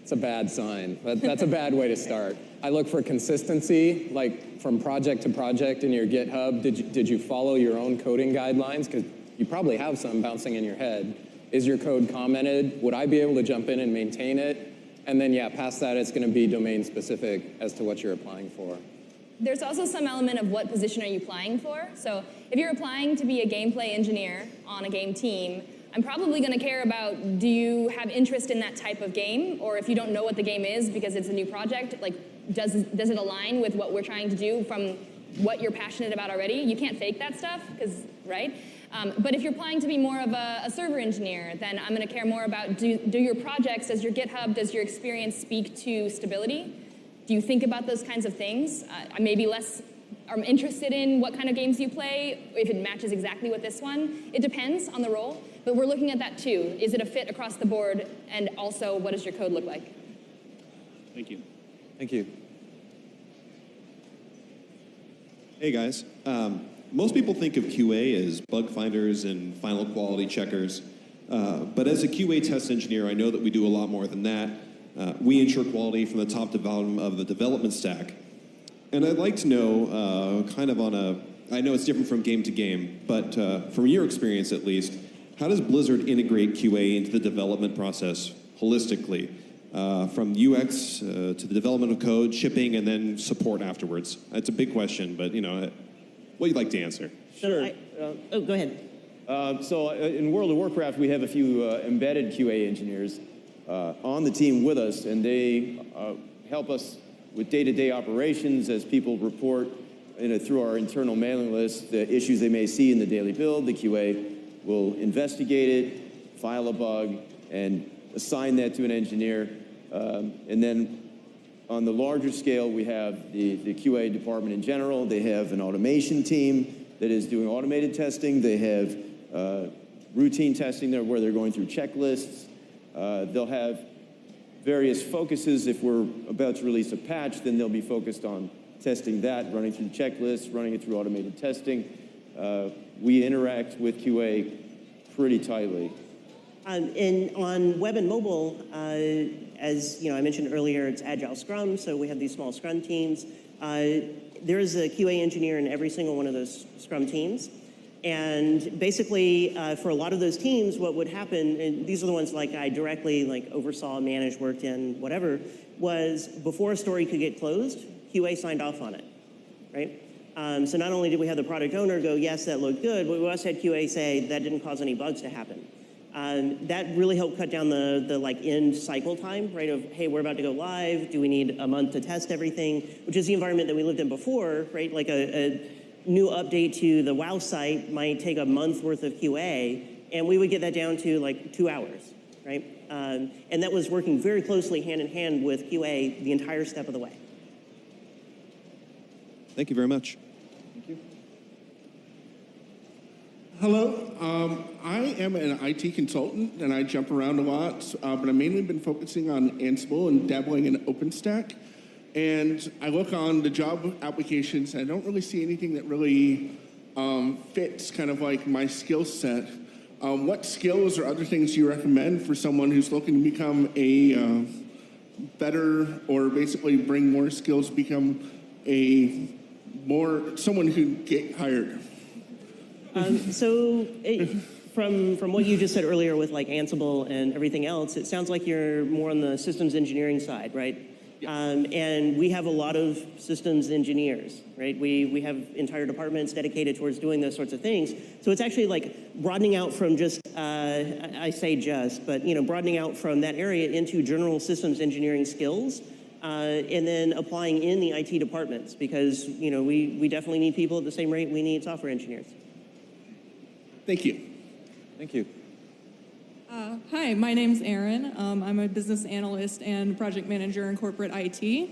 D: it's a bad sign. That's a bad way to start. I look for consistency, like from project to project in your GitHub. Did you follow your own coding guidelines? Because you probably have some bouncing in your head. Is your code commented? Would I be able to jump in and maintain it? And then, yeah, past that, it's going to be domain specific as to what you're applying for.
C: There's also some element of what position are you applying for. So if you're applying to be a gameplay engineer on a game team, I'm probably going to care about, do you have interest in that type of game? Or if you don't know what the game is because it's a new project, like, does it align with what we're trying to do from what you're passionate about already? You can't fake that stuff, right? But if you're applying to be more of a server engineer, then I'm going to care more about, do your projects, does your GitHub, does your experience speak to stability? Do you think about those kinds of things? I may be less interested in what kind of games you play, if it matches exactly with this one. It depends on the role, but we're looking at that too. Is it a fit across the board? And also, what does your code look like?
A: Thank you.
B: Thank you.
V: Hey guys. Most people think of QA as bug finders and final quality checkers. But as a QA test engineer, I know that we do a lot more than that. We ensure quality from the top to bottom of the development stack. And I'd like to know, kind of on a, I know it's different from game to game, but from your experience at least, how does Blizzard integrate QA into the development process holistically? From UX to the development of code, shipping, and then support afterwards? It's a big question, but, you know, what you'd like to answer?
E: Sure. Go ahead.
F: So in World of Warcraft, we have a few embedded QA engineers on the team with us, and they help us with day-to-day operations as people report through our internal mailing list the issues they may see in the daily build. The QA will investigate it, file a bug, and assign that to an engineer. And then on the larger scale, we have the QA department in general. They have an automation team that is doing automated testing. They have routine testing there where they're going through checklists. They'll have various focuses. If we're about to release a patch, then they'll be focused on testing that, running through checklists, running it through automated testing. We interact with QA pretty tightly.
E: And on web and mobile, as I mentioned earlier, it's Agile Scrum, so we have these small Scrum teams. There is a QA engineer in every single one of those Scrum teams. And basically, for a lot of those teams, what would happen, and these are the ones like I directly oversaw, managed, worked in, whatever, was before a story could get closed, QA signed off on it, right? So not only did we have the product owner go, yes, that looked good, but we also had QA say that didn't cause any bugs to happen. That really helped cut down the end cycle time, right? Of, hey, we're about to go live. Do we need a month to test everything? Which is the environment that we lived in before, right? Like a new update to the WoW site might take a month worth of QA, and we would get that down to 2 hours, right? And that was working very closely hand in hand with QA the entire step of the way.
V: Thank you very much.
E: Thank you.
U: Hello, I am an IT consultant and I jump around a lot, but I've mainly been focusing on Ansible and dabbling in OpenStack. And I look on the job applications and I don't really see anything that really fits kind of like my skill set. What skills or other things do you recommend for someone who's looking to become a better, or basically bring more skills, become someone who get hired?
E: From what you just said earlier with Ansible and everything else, it sounds like you're more on the systems engineering side, right? And we have a lot of systems engineers, right? We have entire departments dedicated towards doing those sorts of things. So it's actually broadening out from just, I say just, but broadening out from that area into general systems engineering skills, and then applying in the IT departments, because we definitely need people at the same rate we need software engineers.
U: Thank you.
B: Thank you.
H: Hi, my name's Erin. I'm a business analyst and project manager in corporate IT.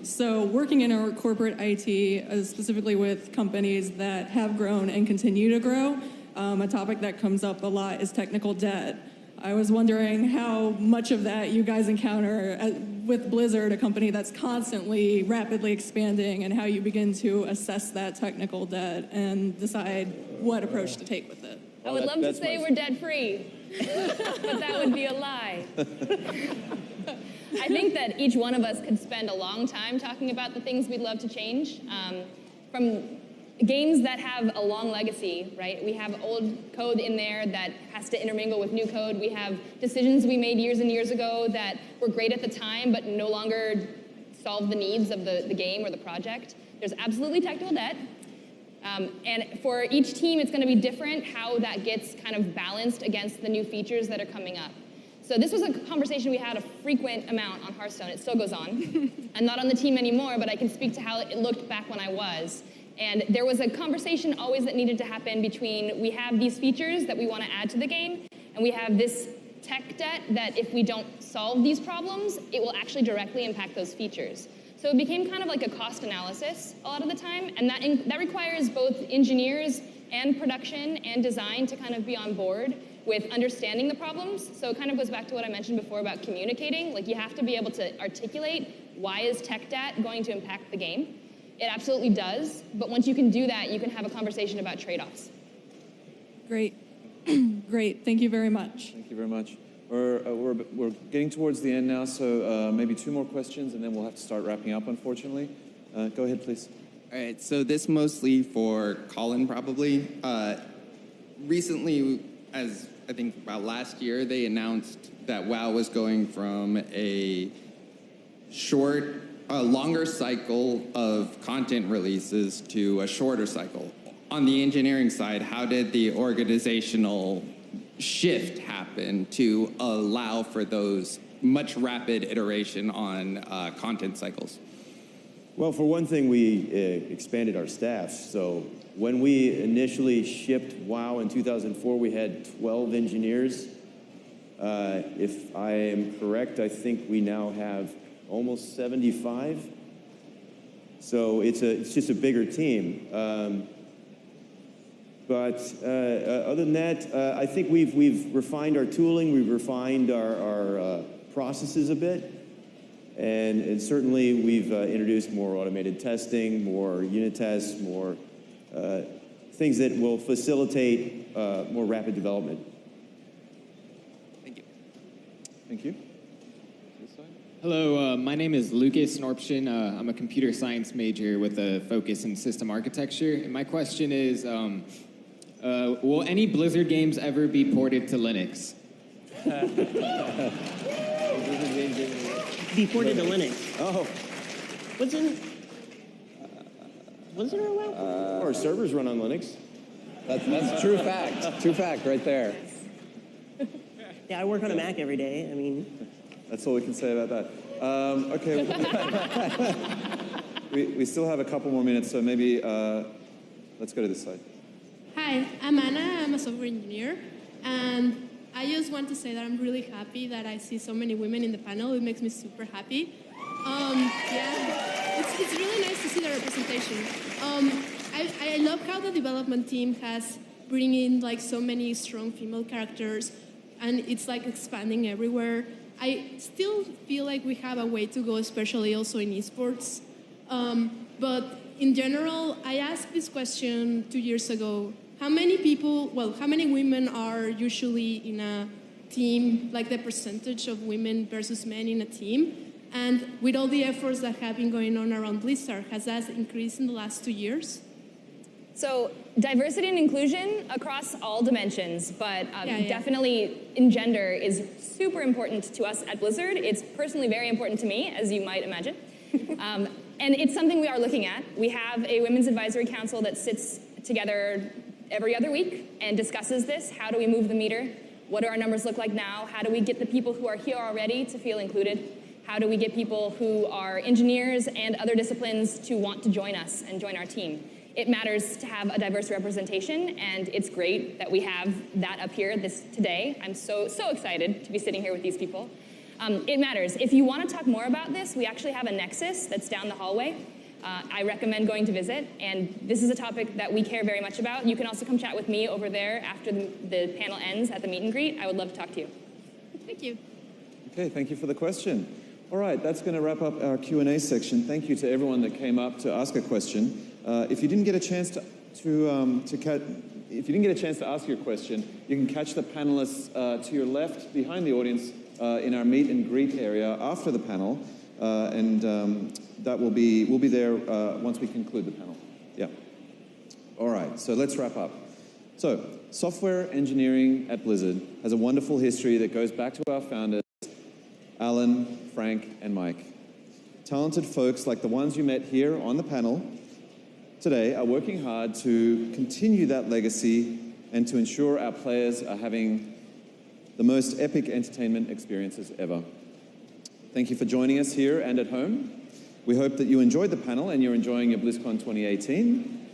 H: So working in our corporate IT, specifically with companies that have grown and continue to grow, a topic that comes up a lot is technical debt. I was wondering how much of that you guys encounter with Blizzard, a company that's constantly rapidly expanding, and how you begin to assess that technical debt and decide what approach to take with it.
C: I would love to say we're debt-free, but that would be a lie. I think that each one of us could spend a long time talking about the things we'd love to change. From games that have a long legacy, right? We have old code in there that has to intermingle with new code. We have decisions we made years and years ago that were great at the time, but no longer solve the needs of the game or the project. There's absolutely technical debt. And for each team, it's going to be different how that gets kind of balanced against the new features that are coming up. So this was a conversation we had a frequent amount on Hearthstone. It still goes on. I'm not on the team anymore, but I can speak to how it looked back when I was. And there was a conversation always that needed to happen between, we have these features that we want to add to the game, and we have this tech debt that if we don't solve these problems, it will actually directly impact those features. So it became kind of like a cost analysis a lot of the time, and that requires both engineers and production and design to kind of be on board with understanding the problems. So it kind of goes back to what I mentioned before about communicating. Like, you have to be able to articulate, why is tech debt going to impact the game? It absolutely does, but once you can do that, you can have a conversation about trade-offs.
H: Great. Great. Thank you very much.
B: Thank you very much. We're getting towards the end now, so maybe 2 more questions, and then we'll have to start wrapping up, unfortunately. Go ahead, please.
I: All right, so this mostly for Colin, probably. Recently, as I think about last year, they announced that WoW was going from a longer cycle of content releases to a shorter cycle. On the engineering side, how did the organizational shift happen to allow for those much rapid iteration on content cycles?
F: Well, for one thing, we expanded our staff. So when we initially shipped WoW in 2004, we had 12 engineers. If I am correct, I think we now have almost 75. So it's just a bigger team. But other than that, I think we've refined our tooling, we've refined our processes a bit, and certainly we've introduced more automated testing, more unit tests, more things that will facilitate more rapid development.
J: Thank you.
B: Thank you.
J: Hello, my name is Lucas Norpshin. I'm a computer science major with a focus in system architecture. And my question is, will any Blizzard games ever be ported to Linux?
E: Be ported to Linux.
B: Oh.
E: Wasn't there a while?
F: Our servers run on Linux.
D: That's true fact. True fact right there.
E: Yeah, I work on a Mac every day. I mean,
B: that's all we can say about that. Okay. we still have a couple more minutes, so maybe let's go to this side.
K: Hi, I'm Anna. I'm a software engineer. And I just want to say that I'm really happy that I see so many women in the panel. It makes me super happy. Yeah, it's really nice to see the representation. I love how the development team has bring in like so many strong female characters, and it's like expanding everywhere. I still feel like we have a way to go, especially also in esports. But in general, I asked this question 2 years ago. How many women are usually in a team, like the percentage of women versus men in a team? And with all the efforts that have been going on around Blizzard, has that increased in the last 2 years?
C: So diversity and inclusion across all dimensions, but definitely in gender is super important to us at Blizzard. It's personally very important to me, as you might imagine. And it's something we are looking at. We have a Women's Advisory Council that sits together every other week and discusses this. How do we move the meter? What do our numbers look like now? How do we get the people who are here already to feel included? How do we get people who are engineers and other disciplines to want to join us and join our team? It matters to have a diverse representation, and it's great that we have that up here today. I'm so excited to be sitting here with these people. It matters. If you want to talk more about this, we actually have a Nexus that's down the hallway. I recommend going to visit, and this is a topic that we care very much about. You can also come chat with me over there after the panel ends at the meet and greet. I would love to talk to you.
K: Thank you.
B: Okay, thank you for the question. All right, that's going to wrap up our Q&A section. Thank you to everyone that came up to ask a question. If you didn't get a chance to ask your question, you can catch the panelists to your left behind the audience in our meet and greet area after the panel, and we'll be there once we conclude the panel. Yeah. All right, so let's wrap up. So, software engineering at Blizzard has a wonderful history that goes back to our founders, Alan, Frank, and Mike. Talented folks like the ones you met here on the panel today are working hard to continue that legacy and to ensure our players are having the most epic entertainment experiences ever. Thank you for joining us here and at home. We hope that you enjoyed the panel and you're enjoying your BlizzCon 2018.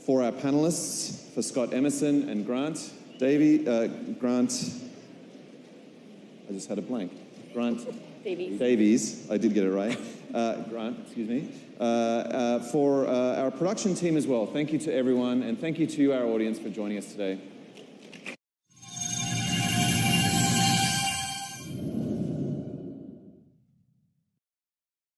B: For our panelists, for Scott Emerson and Grant, I just had a blank. Grant Davies, I did get it right. Grant, excuse me. For our production team as well, thank you to everyone, and thank you to you, our audience, for joining us today.